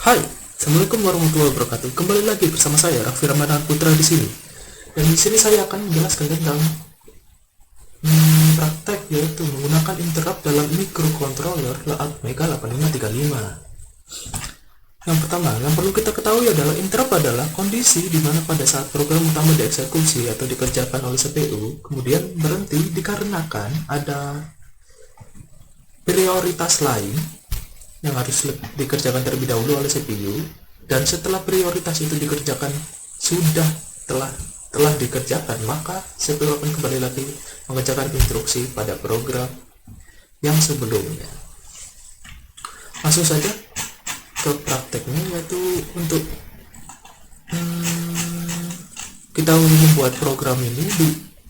Hai, Assalamualaikum warahmatullahi wabarakatuh. Kembali lagi bersama saya Raffi Ramadan Putra di sini. Dan di sini saya akan menjelaskan tentang praktek, yaitu menggunakan interrupt dalam microcontroller layout Mega 8535. Yang pertama, yang perlu kita ketahui adalah interrupt adalah kondisi di mana pada saat program utama dieksekusi atau dikerjakan oleh CPU, kemudian berhenti dikarenakan ada prioritas lain yang harus dikerjakan terlebih dahulu oleh CPU, dan setelah prioritas itu dikerjakan telah dikerjakan, maka CPU akan kembali lagi mengerjakan instruksi pada program yang sebelumnya. Langsung saja ke prakteknya, yaitu untuk kita membuat program ini.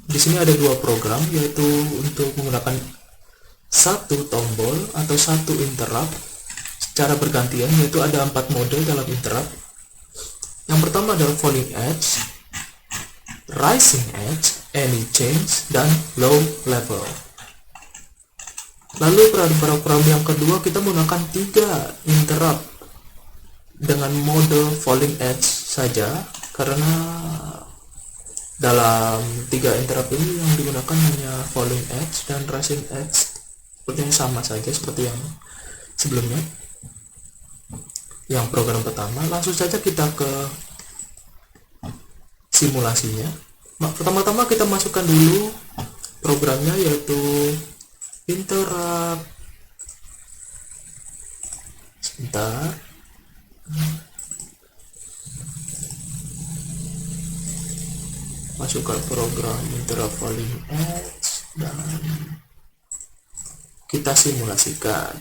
Di sini ada dua program, yaitu untuk menggunakan satu tombol atau satu interrupt secara bergantian, yaitu ada 4 mode dalam interrupt. Yang pertama adalah falling edge, rising edge, any change, dan low level. Lalu pada program yang kedua kita menggunakan 3 interrupt dengan mode falling edge saja, karena dalam 3 interrupt ini yang digunakan hanya falling edge dan rising edge, sepertinya sama saja seperti yang sebelumnya. Yang program pertama, langsung saja kita ke simulasinya. Pertama-tama kita masukkan dulu programnya, yaitu interrupt. Sebentar. Masukkan program interrupt falling edge dan kita simulasikan.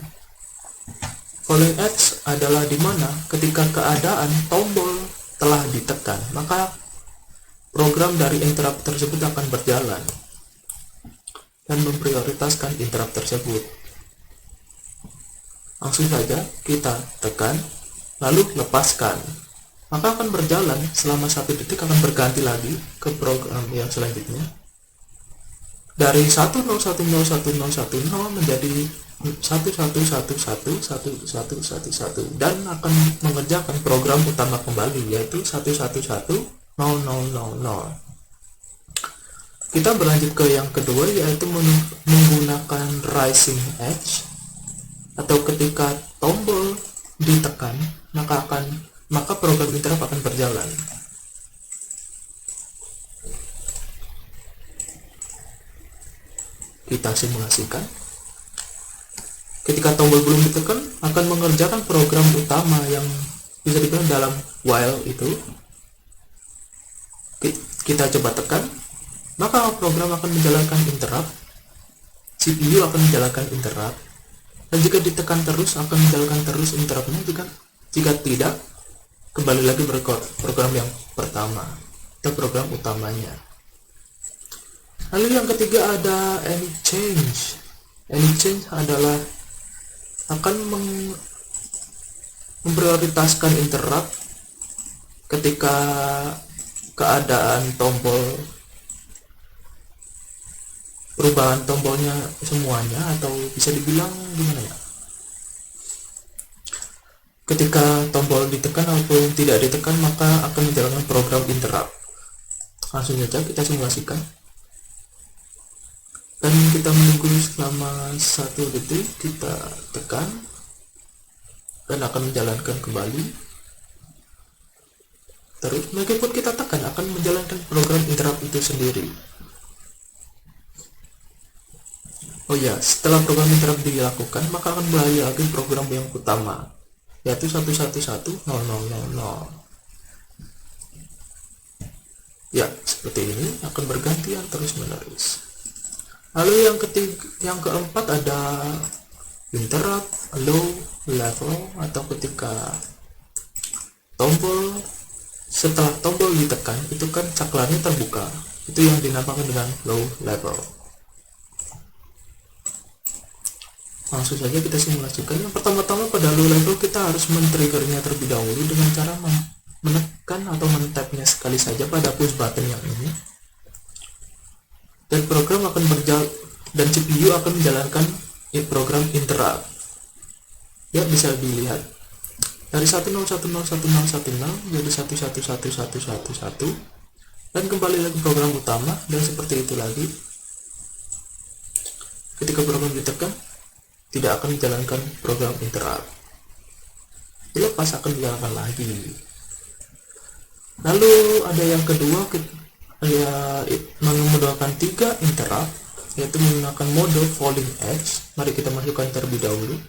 Falling edge adalah dimana ketika keadaan tombol telah ditekan, maka program dari interrupt tersebut akan berjalan dan memprioritaskan interrupt tersebut. Langsung saja kita tekan lalu lepaskan, maka akan berjalan selama 1 detik, akan berganti lagi ke program yang selanjutnya dari 1010010 menjadi 11111111 dan akan mengerjakan program utama kembali, yaitu 111000. Kita berlanjut ke yang kedua, yaitu menggunakan rising edge, atau ketika tombol ditekan maka program interrupt akan berjalan. Kita simulasikan. Ketika tombol belum ditekan, akan mengerjakan program utama yang bisa dibilang dalam while itu. Kita coba tekan, maka program akan menjalankan interrupt, CPU akan menjalankan interrupt, dan jika ditekan terus akan menjalankan terus interruptnya. Jika tidak, kembali lagi program yang pertama atau program utamanya. Lalu yang ketiga ada any change. Any change adalah akan memprioritaskan interrupt ketika keadaan perubahan tombolnya semuanya, atau bisa dibilang gimana ya, ketika tombol ditekan ataupun tidak ditekan, maka akan menjalankan program interrupt. Langsung saja kita simulasikan dan kita menunggu selama 1 detik. Kita tekan dan akan menjalankan kembali. Terus meskipun kita tekan akan menjalankan program interrupt itu sendiri. Oh ya, setelah program interrupt dilakukan, maka akan kembali lagi program yang utama, yaitu 111000. Ya, seperti ini akan bergantian terus menerus. Lalu yang keempat ada interrupt low level, atau ketika setelah tombol ditekan itu kan caklarnya terbuka, itu yang dinamakan dengan low level. Langsung saja kita simulasikan. Yang pertama-tama pada low level kita harus men-triggernya terlebih dahulu dengan cara menekan atau men-tapnya sekali saja pada push button yang ini, dan program akan berjalan dan CPU akan menjalankan program interrupt. Ya, bisa dilihat dari 10101010 jadi 111111 dan kembali lagi program utama, dan seperti itu lagi. Ketika program ditekan tidak akan menjalankan program interrupt, dilepas akan dijalankan lagi. Lalu ada yang kedua, ya, menggunakan 3 interrupt, yaitu menggunakan mode falling edge. Mari kita masukkan terlebih dahulu.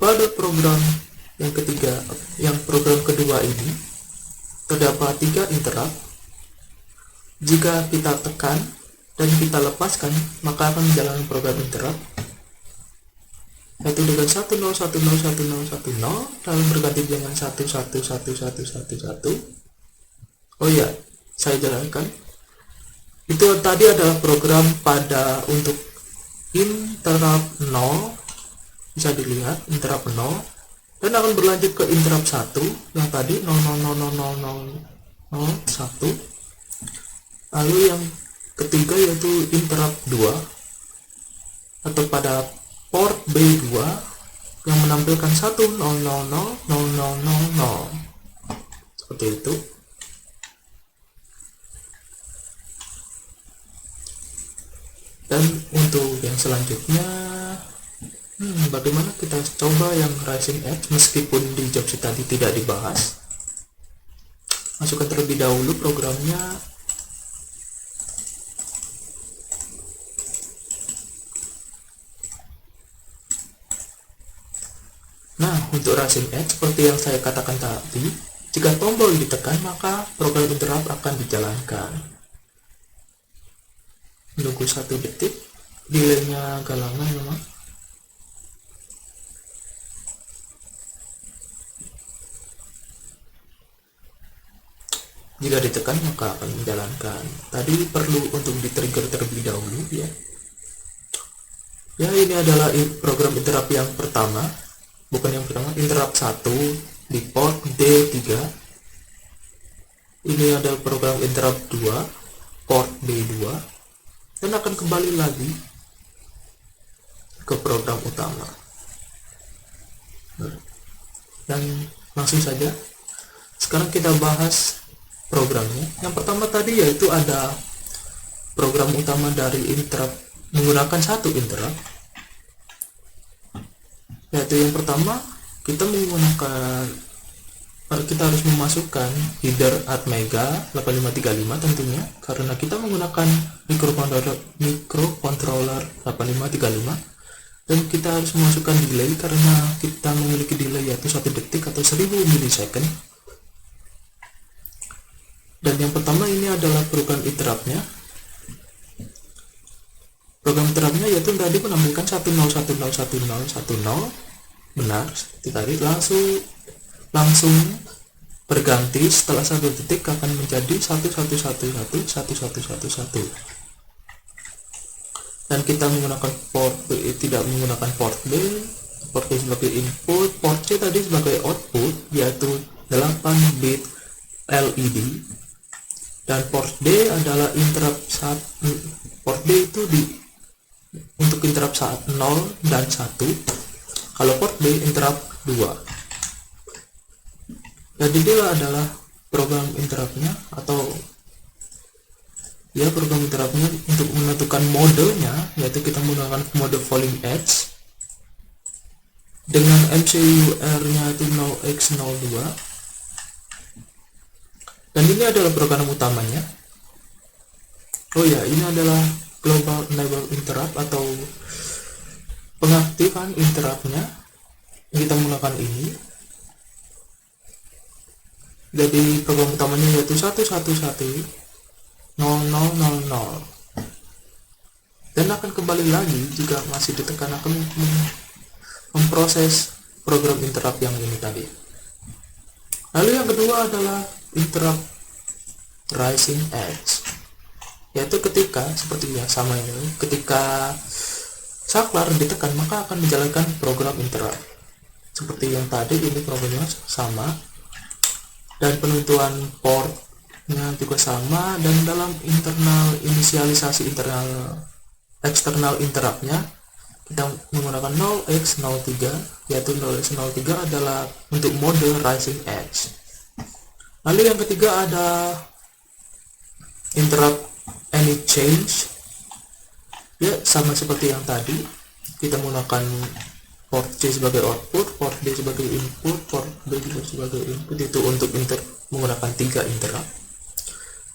Pada program yang ketiga, yang program kedua ini terdapat 3 interrupt. Jika kita tekan dan kita lepaskan, maka akan menjalankan program interrupt, yaitu dengan 10101010 lalu berganti dengan 111111. Oh ya, saya jalankan. Itu tadi adalah program pada untuk interrupt 0. Bisa dilihat interrupt 0, dan akan berlanjut ke interrupt 1 yang tadi 000001. Lalu yang ketiga yaitu interrupt 2 atau pada port B2 yang menampilkan 1000000. Seperti itu. Dan untuk yang selanjutnya, bagaimana kita coba yang rising edge, meskipun di job sheet tadi tidak dibahas. Masukkan terlebih dahulu programnya. Nah, untuk rising edge seperti yang saya katakan tadi, jika tombol ditekan maka program interrupt akan dijalankan. Menunggu 1 detik, delaynya agak lama memang. Jika ditekan maka akan menjalankan. Tadi perlu untuk di-trigger terlebih dahulu ya. Ya, ini adalah program interrupt yang pertama. Bukan yang pertama, interrupt 1 di port D3. Ini adalah program interrupt 2 port D2, dan akan kembali lagi ke program utama. Dan langsung saja sekarang kita bahas programnya. Yang pertama tadi yaitu ada program utama dari interrupt menggunakan 1 interrupt, yaitu yang pertama kita harus memasukkan header Atmega 8535 tentunya, karena kita menggunakan microcontroller 8535, dan kita harus memasukkan delay karena kita memiliki delay yaitu 1 detik atau 1000 milisecond. Dan yang pertama ini adalah program interruptnya. Program interruptnya yaitu tadi menampilkan 10101010, benar seperti tadi, langsung berganti setelah 1 detik akan menjadi 11111111. Dan kita menggunakan port B, tidak menggunakan port B. Port B sebagai input, port C tadi sebagai output, yaitu 8 bit LED. Dan port D adalah interrupt saat port D itu untuk interrupt saat 0 dan 1. Kalau port B interrupt 2. Jadi dia adalah program interruptnya, atau ya program interruptnya untuk menentukan modenya, yaitu kita menggunakan mode falling edge dengan MCUR nya itu 0x02. Dan ini adalah program utamanya. Oh ya, ini adalah global enable interrupt atau pengaktifan interruptnya. Kita menggunakan ini. Jadi program utamanya yaitu 1110000, dan akan kembali lagi jika masih ditekan, akan memproses program interrupt yang ini tadi. Lalu yang kedua adalah interrupt rising edge, yaitu ketika seperti yang sama ini, ketika saklar ditekan maka akan menjalankan program interrupt seperti yang tadi. Ini programnya sama, dan penentuan port juga sama, dan dalam internal inisialisasi eksternal interruptnya kita menggunakan 0x03, yaitu 0x03 adalah untuk mode rising edge. Lalu yang ketiga ada interrupt any change. Ya, sama seperti yang tadi, kita menggunakan port C sebagai output, port D sebagai input, port B juga sebagai input, itu untuk menggunakan 3 interrupt.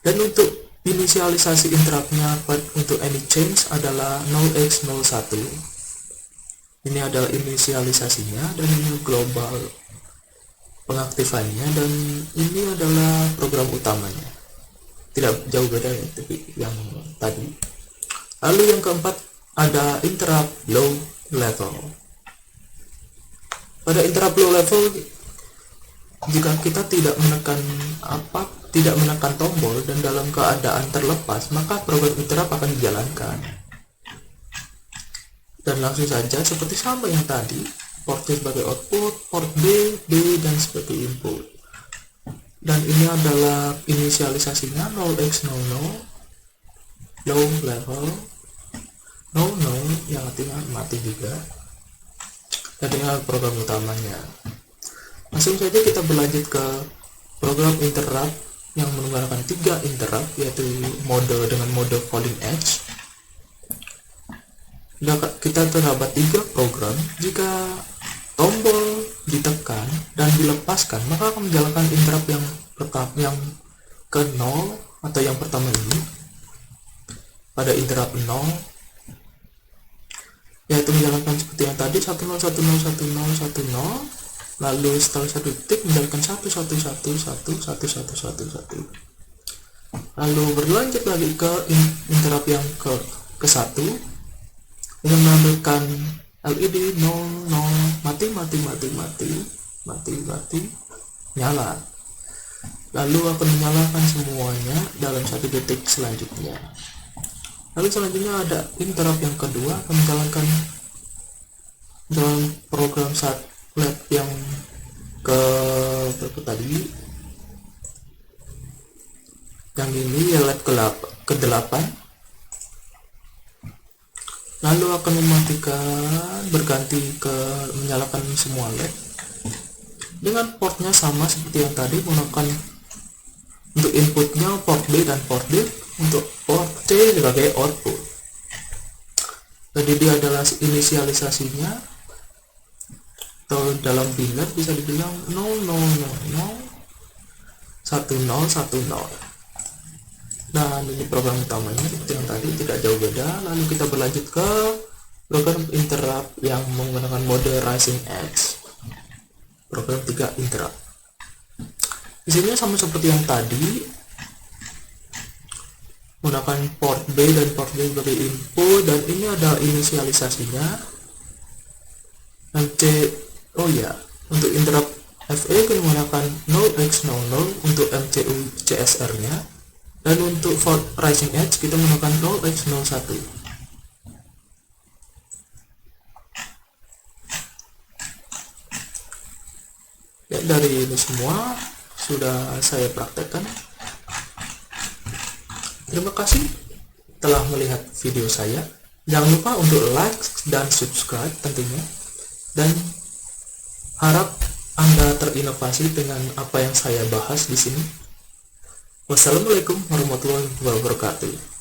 Dan untuk inisialisasi interruptnya untuk any change adalah 0x01. Ini adalah inisialisasinya, dan ini global pengaktifannya, dan ini adalah program utamanya. Tidak jauh beda ya, tapi yang tadi. Lalu yang keempat ada interrupt low level. Pada interrupt low level, jika kita tidak menekan tombol dan dalam keadaan terlepas, maka program interrupt akan dijalankan. Dan langsung saja seperti sama yang tadi, port C sebagai output, port B dan sebagai input. Dan ini adalah inisialisasinya 0x00, low level, 00 yang artinya mati juga. Dan ini adalah program utamanya. Langsung saja kita berlanjut ke program interrupt yang menggunakan 3 interrupt, yaitu dengan mode falling edge. Kita terdapat 3 program. Jika tombol ditekan dan dilepaskan, maka akan menjalankan interrupt yang ke 0 atau yang pertama ini. Pada interrupt 0, yaitu menjalankan seperti yang tadi, 10101010, lalu setelah 1 detik menjalankan 11111111. Lalu berlanjut lagi ke interrupt yang ke 1 dengan menampilkan LED 00 mati, nyala. Lalu akan menyalakan semuanya dalam 1 detik selanjutnya. Lalu selanjutnya ada interrupt yang kedua, akan menjalankan dalam program lab yang berapa tadi, yang ini ya lab ke-8. Lalu akan mematikan, berganti ke menyalakan semua led dengan portnya sama seperti yang tadi, menggunakan untuk inputnya port B dan port D, untuk port C sebagai output. Jadi dia adalah inisialisasinya, atau dalam binar bisa dibilang 00001010. Dan ini program utamanya seperti yang tadi, tidak jauh beda. Lalu kita berlanjut ke program interrupt yang menggunakan mode rising edge, program 3 interrupt. Isinya sama seperti yang tadi, menggunakan port B dan port D sebagai input, dan ini ada inisialisasinya. Untuk interrupt FE kita menggunakan 0x00 untuk MCU CSR nya, dan untuk for rising edge kita menggunakan 0x01. Ya, dari ini semua sudah saya praktekkan. Terima kasih telah melihat video saya. Jangan lupa untuk like dan subscribe tentunya, dan harap Anda terinovasi dengan apa yang saya bahas di sini. Wassalamualaikum warahmatullahi wabarakatuh.